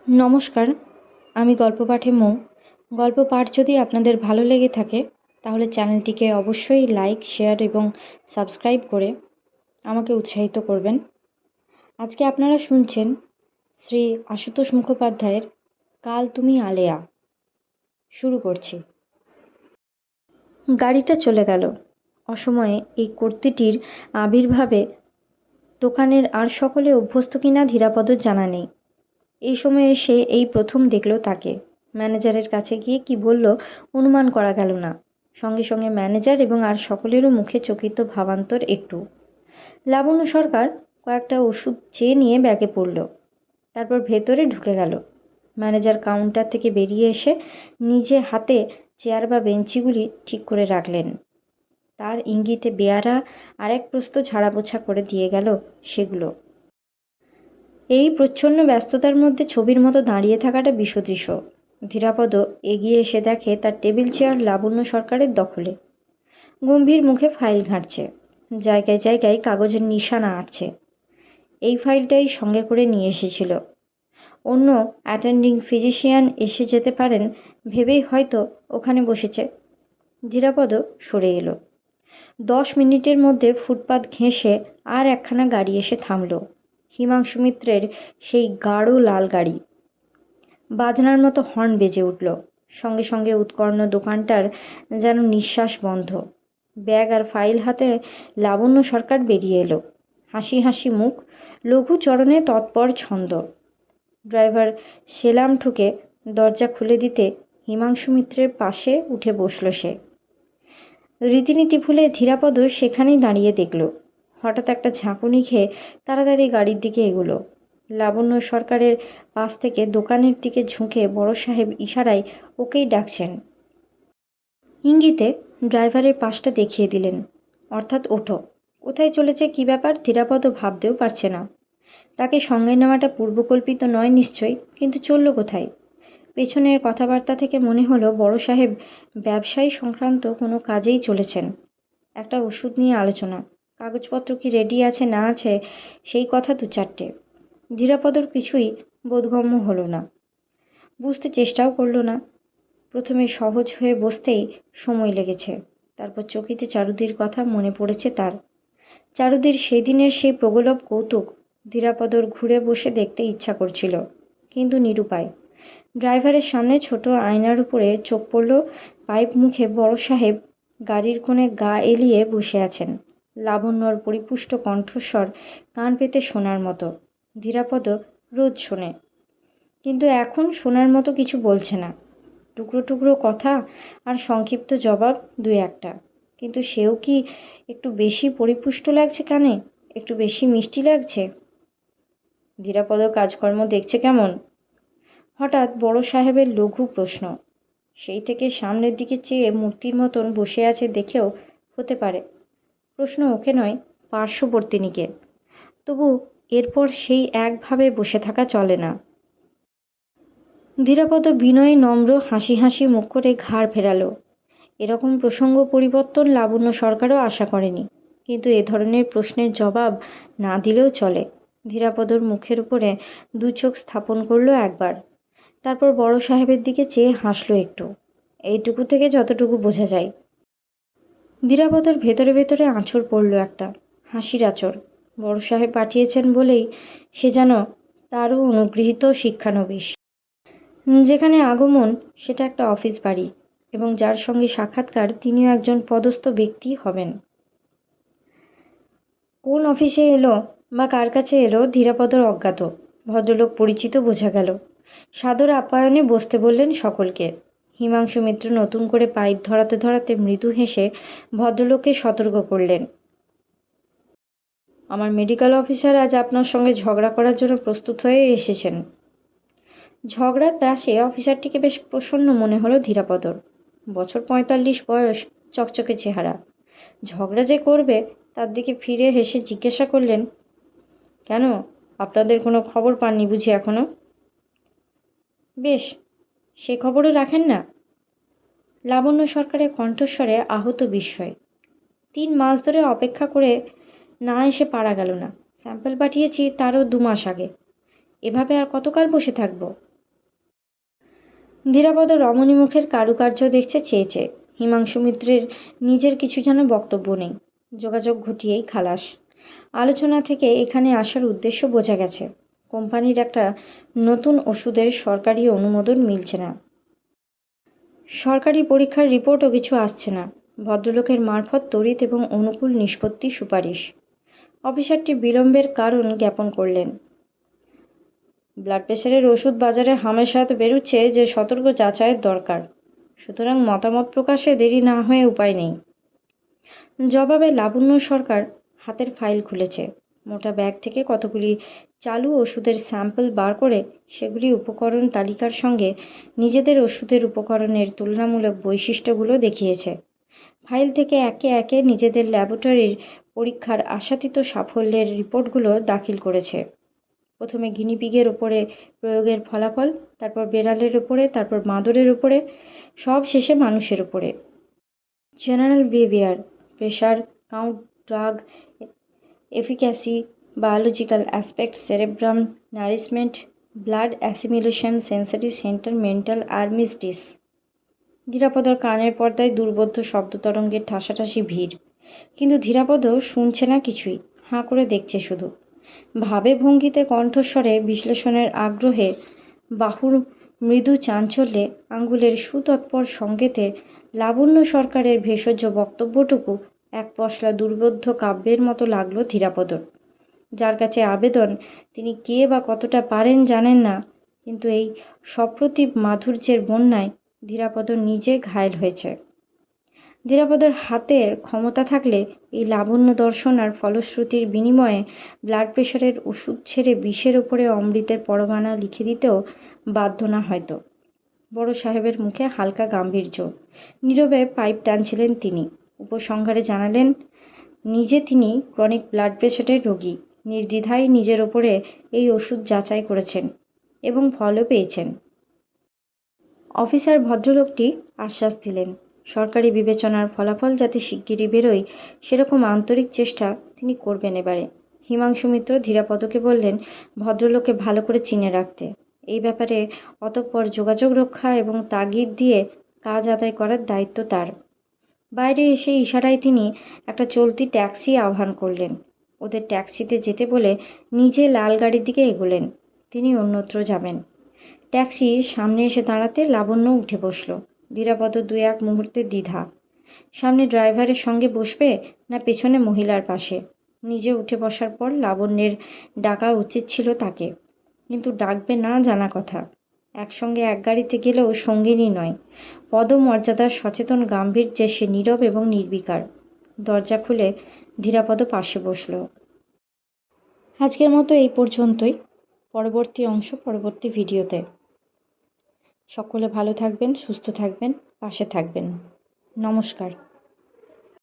নমস্কার, আমি গল্প পাঠে মৌ। গল্প পাঠ যদি আপনাদের ভালো লেগে থাকে তাহলে চ্যানেলটিকে অবশ্যই লাইক, শেয়ার এবং সাবস্ক্রাইব করে আমাকে উৎসাহিত করবেন। আজকে আপনারা শুনছেন শ্রী আশুতোষ মুখোপাধ্যায়ের কাল তুমি আলেয়া। শুরু করছি। গাড়িটা চলে গেল। অসময়ে এই কর্তীটির আবির্ভাবে দোকানের আর সকলে অভ্যস্ত কিনা ধীরাপদর জানা নেই। এই সময়ে সে এই প্রথম দেখল তাকে। ম্যানেজারের কাছে গিয়ে কি বলল অনুমান করা গেল না। সঙ্গে সঙ্গে ম্যানেজার এবং আর সকলেরও মুখে চকিত ভাবান্তর একটু। লাবণ্য সরকার কয়েকটা ওষুধ চেয়ে নিয়ে ব্যাগে পড়ল, তারপর ভেতরে ঢুকে গেল। ম্যানেজার কাউন্টার থেকে বেরিয়ে এসে নিজে হাতে চেয়ার বা বেঞ্চিগুলি ঠিক করে রাখলেন। তার ইঙ্গিতে বেয়ারা আরেক প্রস্ত ঝাড়াপোছা করে দিয়ে গেল সেগুলো। এই প্রচ্ছন্ন ব্যস্ততার মধ্যে ছবির মতো দাঁড়িয়ে থাকাটা বিসদৃশ্য। ধীরাপদ এগিয়ে এসে দেখে তার টেবিল চেয়ার লাবণ্য সরকারের দখলে। গম্ভীর মুখে ফাইল ঘাঁটছে, জায়গায় জায়গায় কাগজের নিশানা আঁটছে। এই ফাইলটাই সঙ্গে করে নিয়ে এসেছিল। অন্য অ্যাটেন্ডিং ফিজিশিয়ান এসে যেতে পারেন ভেবেই হয়তো ওখানে বসেছে। ধীরাপদ সরে এলো। 10 মিনিটের মধ্যে ফুটপাত ঘেঁষে আর একখানা গাড়ি এসে থামল। হিমাংশু মিত্রের সেই গাঢ় লাল গাড়ি। বাজনার মতো হর্ন বেজে উঠল। সঙ্গে সঙ্গে উৎকর্ণ দোকানটার যেন নিঃশ্বাস বন্ধ। ব্যাগ আর ফাইল হাতে লাবণ্য সরকার বেরিয়ে এলো। হাসি হাসি মুখ, লঘু চরণে তৎপর ছন্দ। ড্রাইভার সেলাম ঠুকে দরজা খুলে দিতে হিমাংশু মিত্রের পাশে উঠে বসল সে। রীতিনীতি ভুলে ধীরাপদ সেখানেই দাঁড়িয়ে দেখল। হঠাৎ একটা ঝাঁকুনি খেয়ে তাড়াতাড়ি গাড়ির দিকে এগুলো। লাবণ্য সরকারের পাশ থেকে দোকানের দিকে ঝুঁকে বড় সাহেব ইশারায় ওকেই ডাকছেন। ইঙ্গিতে ড্রাইভারের পাশটা দেখিয়ে দিলেন, অর্থাৎ ওঠো। কোথায় চলেছে কী ব্যাপার ধীরাপদ ভাবতেও পারছে না। তাকে সঙ্গে নেওয়াটা পূর্বকল্পিত নয় নিশ্চয়ই, কিন্তু চলল কোথায়? পেছনের কথাবার্তা থেকে মনে হলো বড় সাহেব ব্যবসায়ী সংক্রান্ত কোনো কাজেই চলেছেন। একটা ওষুধ নিয়ে আলোচনা, কাগজপত্র কি রেডি আছে না আছে সেই কথা 2-4টে। ধীরাপদর কিছুই বোধগম্য হলো না, বুঝতে চেষ্টাও করল না। প্রথমে সহজ হয়ে বসতেই সময় লেগেছে। তারপর চকিতে চারুদির কথা মনে পড়েছে তার। চারুদির সেদিনের সেই প্রগলভ কৌতুক ধীরাপদর ঘুরে বসে দেখতে ইচ্ছা করছিল, কিন্তু নিরুপায়। ড্রাইভারের সামনে ছোট আয়নার উপরে চোখ পড়ল। পাইপ মুখে বড় সাহেব গাড়ির কোণে গা এলিয়ে বসে আছেন। লাবণ্যর পরিপুষ্ট কণ্ঠস্বর কান পেতে শোনার মতো। ধীরাপদ রোজ শোনে, কিন্তু এখন শোনার মতো কিছু বলছে না। টুকরো টুকরো কথা আর সংক্ষিপ্ত জবাব 2-1টা, কিন্তু সেও কি একটু বেশি পরিপুষ্ট লাগছে কানে? একটু বেশি মিষ্টি লাগছে? ধীরাপদ কাজকর্ম দেখছে কেমন? হঠাৎ বড় সাহেবের লঘু প্রশ্ন। সেই থেকে সামনের দিকে চেয়ে মূর্তির মতন বসে আছে দেখেও হতে পারে প্রশ্ন ওকে নয়, পার্শ্ববর্তিনীকে। তবু এরপর সেই একভাবে বসে থাকা চলে না। ধীরাপদ বিনয়ী নম্র হাসি হাসি মুখ করে ঘাড় ফেরালো। এরকম প্রসঙ্গ পরিবর্তন লাবণ্য সরকারও আশা করেনি, কিন্তু এ ধরনের প্রশ্নের জবাব না দিলেও চলে। ধীরাপদর মুখের উপরে 2 চোখ স্থাপন করলো একবার, তারপর বড় সাহেবের দিকে চেয়ে হাসলো একটু। এইটুকু থেকে যতটুকু বোঝা যায়। ধীরাপদর ভেতরে ভেতরে আঁচড় পড়ল একটা হাসির আঁচড়। বড় সাহেব পাঠিয়েছেন বলেই সে যেন তারও অনুগৃহীত শিক্ষানবিশ। যেখানে আগমন সেটা একটা অফিস বাড়ি, এবং যার সঙ্গে সাক্ষাৎকার তিনিও একজন পদস্থ ব্যক্তি হবেন। কোন অফিসে এলো বা কার কাছে এলো ধীরাপদর অজ্ঞাত। ভদ্রলোক পরিচিত বোঝা গেল। সাদর আপ্যায়নে বসতে বললেন সকলকে। হিমাংশু মিত্র নতুন করে পাইপ ধরাতে ধরাতে মৃদু হেসে ভদ্রলোককে সতর্ক করলেন, আমার মেডিকেল অফিসার আজ আপনার সঙ্গে ঝগড়া করার জন্য প্রস্তুত হয়ে এসেছেন। ঝগড়ার ত্রাসে অফিসারটিকে বেশ প্রসন্ন মনে হলো ধীরাপদর। বছর 45 বয়স, চকচকে চেহারা। ঝগড়া যে করবে তার দিকে ফিরে হেসে জিজ্ঞাসা করলেন, কেন, আপনাদের কোনো খবর পাননি বুঝি এখনো? বেশ, সে খবরও রাখেন না? লাবণ্য সরকারের কণ্ঠস্বরে আহত বিস্ময়। 3 মাস ধরে অপেক্ষা করে না এসে পারা গেল না। স্যাম্পল পাঠিয়েছি তারও 2 মাস আগে। এভাবে আর কতকাল বসে থাকবো? ধীরাপদ রমণীমুখের কারুকার্য দেখছে চেয়ে চেয়ে। হিমাংশু মিত্রের নিজের কিছু যেন বক্তব্য নেই, যোগাযোগ ঘটিয়েই খালাস। আলোচনা থেকে এখানে আসার উদ্দেশ্য বোঝা গেছে, কোম্পানির একটা নতুন ওষুধের সরকারি অনুমোদন মিলছে না, সরকারি পরীক্ষার রিপোর্টও কিছু আসছে না। ভদ্রলোকের মারফত তড়িৎ এবং অনুকূল নিষ্পত্তি সুপারিশ। অফিসারটি বিলম্বের কারণ জ্ঞাপন করলেন। ব্লাড প্রেশারের ওষুধ বাজারে হামেশাত বেরুচ্ছে, যে সতর্ক যাচাইয়ের দরকার, সুতরাং মতামত প্রকাশে দেরি না হয়ে উপায় নেই। জবাবে লাবণ্য সরকার হাতের ফাইল খুলেছে। মোটা ব্যাগ থেকে কতগুলি চালু ওষুধের স্যাম্পল বার করে সেগুলি উপকরণ তালিকার সঙ্গে নিজেদের ওষুধের উপকরণের তুলনামূলক বৈশিষ্ট্যগুলো দেখিয়েছে। ফাইল থেকে একে একে নিজেদের ল্যাবরেটরির পরীক্ষার আশাতীত সাফল্যের রিপোর্টগুলো দাখিল করেছে। প্রথমে গিনিপিগের ওপরে প্রয়োগের ফলাফল, তারপর বেড়ালের ওপরে, তারপর বাঁদরের ওপরে, সব শেষে মানুষের ওপরে। General behaviour, pressure, count, drug efficacy, biological aspect, cerebrum nourishment, blood assimilation, sensory centre, mental armistice. ধীরাপদর কানের পর্দায় দুর্বোধ্য শব্দতরঙ্গের ঠাসাঠাসি ভিড়, কিন্তু ধীরাপদ শুনছে না কিছুই, হাঁ করে দেখছে শুধু। ভাবে ভঙ্গিতে, কণ্ঠস্বরে, বিশ্লেষণের আগ্রহে, বাহুর মৃদু চাঞ্চল্যে, আঙ্গুলের সুতৎপর সঙ্গেতে লাবণ্য সরকারের ভেষজ বক্তব্যটুকু এক পশলা দুর্বোধ্য কাব্যের মতো লাগলো ধীরাপদর। যার কাছে আবেদন, তিনি কে বা কতটা পারেন জানেন না, কিন্তু এই সপ্রতিভ মাধুর্যের বন্যায় ধীরাপদ নিজে ঘায়েল হয়েছে। ধীরাপদর হাতের ক্ষমতা থাকলে এই লাবণ্য দর্শন আর ফলশ্রুতির বিনিময়ে ব্লাড প্রেশারের ওষুধ ছেড়ে বিষের ওপরে অমৃতের পরমাণা লিখে দিতেও বাধ্য না হয়তো। বড় সাহেবের মুখে হালকা গাম্ভীর্য। নীরবে পাইপ টানছিলেন তিনি। উপসংহারে জানালেন, নিজে তিনি ক্রনিক ব্লাড প্রেশারের রোগী, নির্দ্বিধায় নিজের ওপরে এই ওষুধ যাচাই করেছেন এবং ফলও পেয়েছেন। অফিসার ভদ্রলোকটি আশ্বাস দিলেন, সরকারি বিবেচনার ফলাফল যাতে শিগগিরই বেরোয় সেরকম আন্তরিক চেষ্টা তিনি করবেন এবারে। হিমাংশু মিত্র ধীরাপদকে বললেন ভদ্রলোককে ভালো করে চিনে রাখতে, এই ব্যাপারে অতঃপর যোগাযোগ রক্ষা এবং তাগিদ দিয়ে কাজ আদায় করার দায়িত্ব তার। বাইরে এসে ইশারায় তিনি একটা চলতি ট্যাক্সি আহ্বান করলেন। ওদের ট্যাক্সিতে যেতে বলে নিজে লাল গাড়ির দিকে এগোলেন। তিনি অন্যত্র যাবেন। ট্যাক্সি সামনে এসে দাঁড়াতে লাবণ্য উঠে বসল। ধীরাপদ দু এক মুহূর্তে দ্বিধা, সামনে ড্রাইভারের সঙ্গে বসবে না পেছনে মহিলার পাশে। নিজে উঠে বসার পর লাবণ্যের ডাকা উচিত ছিল তাকে, কিন্তু ডাকবে না জানা কথা। একসঙ্গে এক গাড়িতে গেলেও সঙ্গিনী নয়। পদমর্যাদার সচেতন গাম্ভীর্যে সে নীরব এবং নির্বিকার। দরজা খুলে ধীরাপদ পাশে বসল। আজকের মতো এই পর্যন্তই। পরবর্তী অংশ পরবর্তী ভিডিওতে। সকলে ভালো থাকবেন, সুস্থ থাকবেন, পাশে থাকবেন। নমস্কার।